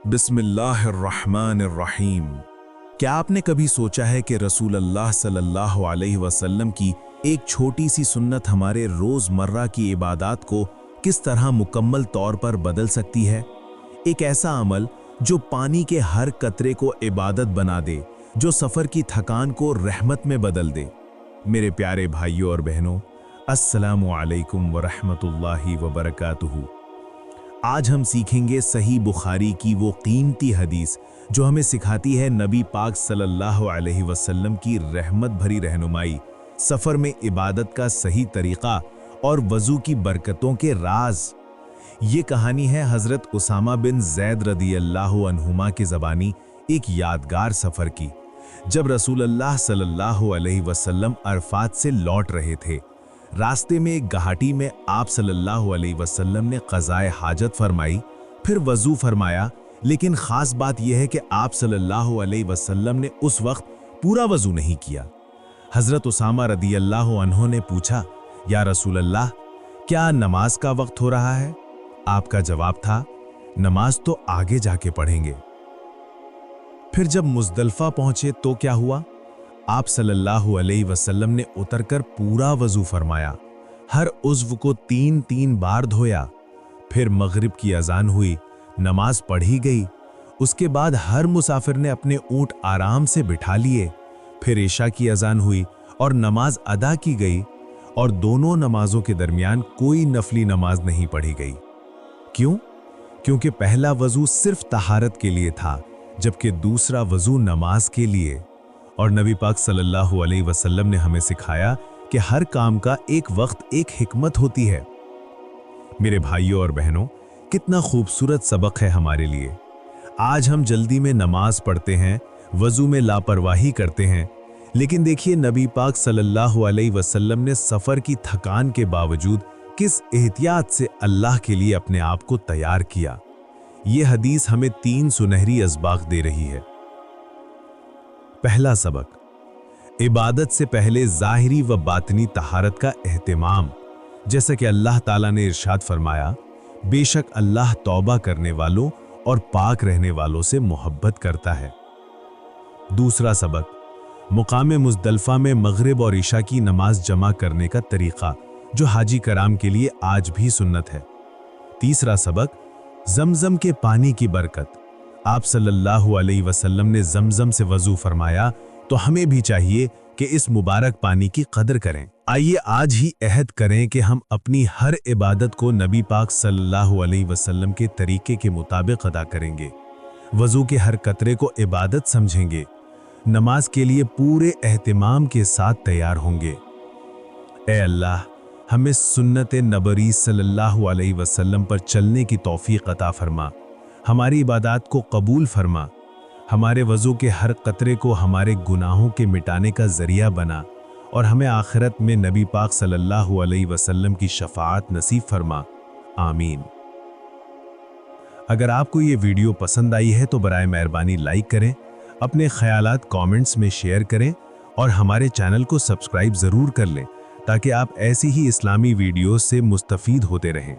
बिस्मिल्लाहिर्रहमानिर्रहीम। क्या आपने कभी सोचा है कि रसूल अल्लाह सल्लल्लाहु अलैहि वसल्लम की एक छोटी सी सुन्नत हमारे रोज़मर्रा की इबादत को किस तरह मुकम्मल तौर पर बदल सकती है? एक ऐसा अमल जो पानी के हर कतरे को इबादत बना दे, जो सफ़र की थकान को रहमत में बदल दे। मेरे प्यारे भाइयों और बहनों, अस्सलामु अलैकुम वरहमतुल्लाहि वबरकातुहू। आज हम सीखेंगे सही बुखारी की वो कीमती हदीस जो हमें सिखाती है नबी पाक सल्लल्लाहु अलैहि वसल्लम की रहमत भरी रहनुमाई, सफ़र में इबादत का सही तरीक़ा और वज़ू की बरकतों के राज। ये कहानी है हज़रत उसामा बिन ज़ैद रदियल्लाहु अन्हुमा की ज़बानी एक यादगार सफ़र की, जब रसूल अल्लाह सल्लल्लाहु अलैहि वसल्लम अरफात से लौट रहे थे। रास्ते में एक घाटी में आप सल्लल्लाहु अलैहि वसल्लम ने क़ज़ाए हाजत फरमाई, फिर वज़ू फरमाया। लेकिन ख़ास बात यह है कि आप सल्लल्लाहु अलैहि वसल्लम ने उस वक्त पूरा वज़ू नहीं किया। हज़रत उसामा रदियल्लाहु अन्हु ने पूछा, या रसूल अल्लाह, क्या नमाज का वक्त हो रहा है? आपका जवाब था, नमाज तो आगे जाके पढ़ेंगे। फिर जब मुज़दलिफ़ा पहुंचे तो क्या हुआ? आप सल्लल्लाहु अलैहि वसल्लम ने उतरकर पूरा वज़ू फरमाया, हर उज़्व को 3-3 बार धोया। फिर मग़रिब की अज़ान हुई, नमाज पढ़ी गई। उसके बाद हर मुसाफिर ने अपने ऊँट आराम से बिठा लिए। फिर इशा की अज़ान हुई और नमाज अदा की गई, और दोनों नमाजों के दरमियान कोई नफली नमाज नहीं पढ़ी गई। क्यों? क्योंकि पहला वज़ू सिर्फ तहारत के लिए था, जबकि दूसरा वज़ू नमाज के लिए। और नबी पाक सल्लल्लाहु अलैहि वसल्लम ने हमें सिखाया कि हर काम का एक वक्त, एक हिकमत होती है। मेरे भाइयों और बहनों, कितना खूबसूरत सबक है हमारे लिए। आज हम जल्दी में नमाज पढ़ते हैं, वज़ू में लापरवाही करते हैं, लेकिन देखिए नबी पाक सल्लल्लाहु अलैहि वसल्लम ने सफ़र की थकान के बावजूद किस एहतियात से अल्लाह के लिए अपने आप को तैयार किया। ये हदीस हमें 3 सुनहरी असबाग दे रही है। पहला सबक, इबादत से पहले ज़ाहिरी व बातनी तहारत का एहतिमाम। जैसा कि अल्लाह ताला ने इरशाद फरमाया, बेशक अल्लाह तौबा करने वालों और पाक रहने वालों से मोहब्बत करता है। दूसरा सबक, मुकाम मुज़दलिफ़ा में मग़रिब और इशा की नमाज जमा करने का तरीक़ा, जो हाजी कराम के लिए आज भी सुन्नत है। तीसरा सबक, ज़मज़म के पानी की बरकत। आप सल्लल्लाहु अलैहि वसल्लम ने ज़मज़म से वज़ू फरमाया, तो हमें भी चाहिए कि इस मुबारक पानी की कदर करें। आइए आज ही अहद करें कि हम अपनी हर इबादत को नबी पाक सल्लल्लाहु अलैहि वसल्लम के तरीके के मुताबिक अदा करेंगे। वज़ू के हर कतरे को इबादत समझेंगे, नमाज के लिए पूरे एहतिमाम के साथ तैयार होंगे। ए अल्लाह, हमें सुन्नत नबवी सल्लल्लाहु अलैहि वसल्लम पर चलने की तौफीक अता फरमा, हमारी इबादत को कबूल फरमा, हमारे वज़ू के हर कतरे को हमारे गुनाहों के मिटाने का ज़रिया बना, और हमें आखिरत में नबी पाक सल्लल्लाहु अलैहि वसल्लम की शफ़ाअत नसीब फरमा। आमीन। अगर आपको ये वीडियो पसंद आई है तो बराए मेहरबानी लाइक करें, अपने ख़यालात कमेंट्स में शेयर करें, और हमारे चैनल को सब्सक्राइब ज़रूर कर लें ताकि आप ऐसी ही इस्लामी वीडियोस से मुस्तफ़ीद होते रहें।